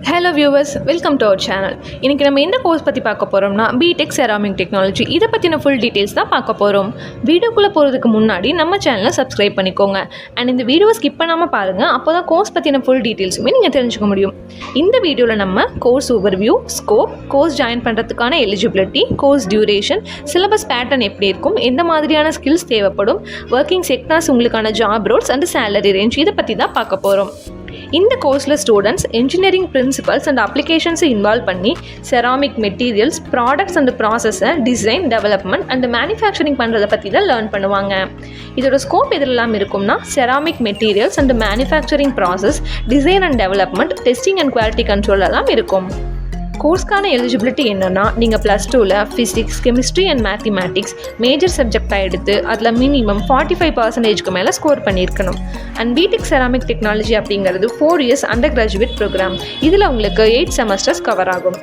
Hello viewers, welcome to our channel. இன்னைக்கு நம்ம என்ன கோர்ஸ் பத்தி பார்க்க போறோம்னா B.Tech Ceramic Technology. இத பத்தின full details தான் பார்க்க போறோம். வீடியோக்குள்ள போறதுக்கு முன்னாடி நம்ம சேனலை subscribe பண்ணிக்கோங்க. and இந்த வீடியோவை skip பண்ணாம பாருங்க. அப்பதான் கோர்ஸ் பத்தின full detailsமே நீங்க தெரிஞ்சுக்க முடியும். இந்த வீடியோல நம்ம course overview, scope, course join பண்றதுக்கான eligibility, course duration, syllabus pattern எப்படி இருக்கும், எந்த மாதிரியான skills தேவைப்படும், working sectors உங்களுக்கான job roles and salary range இத பத்தி தான் பார்க்க போறோம். இந்த கோர்ஸ்ல students engineering principles and applications involve பண்ணி ceramic materials, products and process, design, development and manufacturing பண்றத பத்தி தான் லேர்ன் பண்ணுவாங்க. இதோட ஸ்கோப் எதெல்லாம் இருக்கும்னா ceramic materials and manufacturing process, design and development, testing and quality control எல்லாம் இருக்கும். கோர்ஸ்க்கான எலிஜிபிலிட்டி என்னன்னா நீங்கள் +2ல் physics, chemistry and mathematics major சப்ஜெக்டாக எடுத்து அதில் மினிமம் 45% மேலே ஸ்கோர் பண்ணியிருக்கணும். அண்ட் B.Tech Ceramic Technology அப்படிங்கிறது 4 years அண்டர் கிராஜுவேட் ப்ரோக்ராம். இதில் உங்களுக்கு 8 செமஸ்டர்ஸ் கவர் ஆகும்.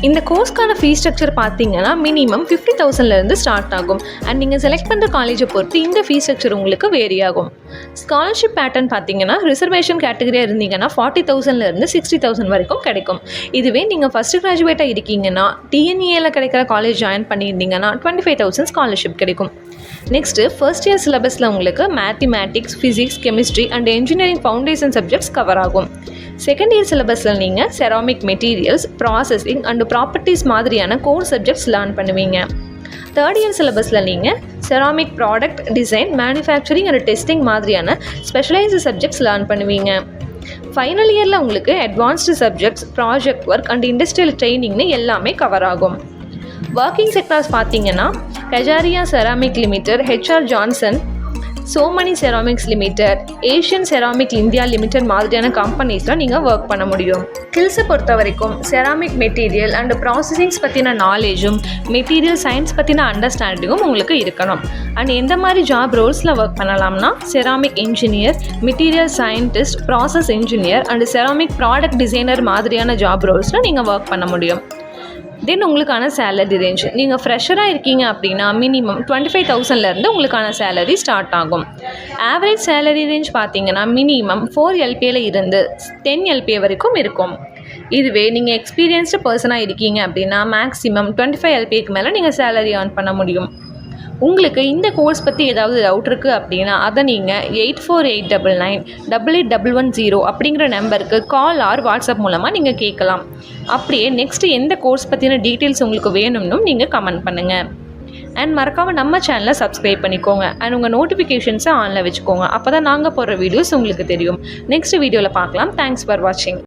இந்த கோர்ஸ்க்கான ஃபீஸ் ஸ்ட்ரக்சர் பார்த்தீங்கன்னா மினிமம் 50,000லேருந்து ஸ்டார்ட் ஆகும். அண்ட் நீங்கள் செலக்ட் பண்ணுற காலேஜை பொறுத்து இந்த ஃபீஸ் ஸ்ட்ரக்சர் உங்களுக்கு வேரி ஆகும். ஸ்காலர்ஷிப் பேட்டர்ன் பார்த்தீங்கன்னா ரிசர்வேஷன் கேட்டகரியாக இருந்தீங்கன்னா 40,000லேருந்து 60,000 வரைக்கும் கிடைக்கும். இதுவே நீங்கள் ஃபஸ்ட்டு கிராஜுவேட்டாக இருக்கீங்கன்னா TNEAல கிடைக்கிற காலேஜ் ஜாயின் பண்ணியிருந்தீங்கன்னா 25,000 ஸ்காலர்ஷிப் கிடைக்கும். நெக்ஸ்ட்டு ஃபர்ஸ்ட் இயர் சிலபஸில் உங்களுக்கு mathematics, physics, chemistry and engineering foundation subjects cover ஆகும். செகண்ட் இயர் சிலபஸில் நீங்கள் ceramic materials, processing and properties மாதிரியான கோர் சப்ஜெக்ட்ஸ் லேர்ன் பண்ணுவீங்க. தேர்ட் இயர் சிலபஸில் நீங்கள் ceramic product design, manufacturing and testing மாதிரியான ஸ்பெஷலைஸ்டு சப்ஜெக்ட்ஸ் லேர்ன் பண்ணுவீங்க. ஃபைனல் இயரில் உங்களுக்கு advanced subjects, project work and industrial ட்ரைனிங்னு எல்லாமே கவர் ஆகும். ஒர்க்கிங் செக்டார்ஸ் பார்த்தீங்கன்னா Kajaria ceramic limited, HR Johnson, Somany ceramics limited, Asian ceramic India limited மாதிரியான கம்பெனிஸில் நீங்கள் ஒர்க் பண்ண முடியும். ஸ்கில்ஸை பொறுத்த வரைக்கும் செராமிக் மெட்டீரியல் அண்ட் ப்ராசஸிங்ஸ் பற்றின நாலேஜும், மெட்டீரியல் சயின்ஸ் பற்றின அண்டர்ஸ்டாண்டிங்கும் உங்களுக்கு இருக்கணும். அண்ட் எந்த மாதிரி ஜாப் ரோல்ஸில் ஒர்க் பண்ணலாம்னா ceramic engineer, material scientist, process engineer and ceramic product designer மாதிரியான ஜாப் ரோல்ஸில் நீங்கள் ஒர்க் பண்ண முடியும். தென் உங்களுக்கான சேலரி ரேஞ்ச், நீங்கள் ஃப்ரெஷராக இருக்கீங்க அப்படின்னா மினிமம் 25,000லேருந்து உங்களுக்கான சேலரி ஸ்டார்ட் ஆகும். ஆவரேஜ் சேலரி ரேஞ்ச் பார்த்தீங்கன்னா மினிமம் 4 LPAல இருந்து 10 LPA வரைக்கும் இருக்கும். இதுவே நீங்கள் எக்ஸ்பீரியன்ஸ்டு பர்சனாக இருக்கீங்க அப்படின்னா மேக்ஸிமம் 25 LPAக்கு மேலே நீங்கள் சேலரி ஏர்ன் பண்ண முடியும். உங்களுக்கு இந்த கோர்ஸ் பற்றி ஏதாவது டவுட் இருக்குது அப்படின்னா அதை நீங்கள் 8489988110 அப்படிங்கிற நம்பருக்கு கால் ஆர் வாட்ஸ்அப் மூலமாக நீங்கள் கேட்கலாம். அப்படியே நெக்ஸ்ட்டு எந்த கோர்ஸ் பற்றின டீட்டெயில்ஸ் உங்களுக்கு வேணும்னு நீங்கள் கமெண்ட் பண்ணுங்கள். அண்ட் மறக்காமல் நம்ம சேனலை சப்ஸ்கிரைப் பண்ணிக்கோங்க. அண்ட் உங்கள் நோட்டிஃபிகேஷன்ஸை ஆனில் வச்சுக்கோங்க. அப்போ தான் நாங்கள் போடுற வீடியோஸ் உங்களுக்கு தெரியும். நெக்ஸ்ட் வீடியோவில் பார்க்கலாம். தேங்க்ஸ் ஃபார் வாட்சிங்.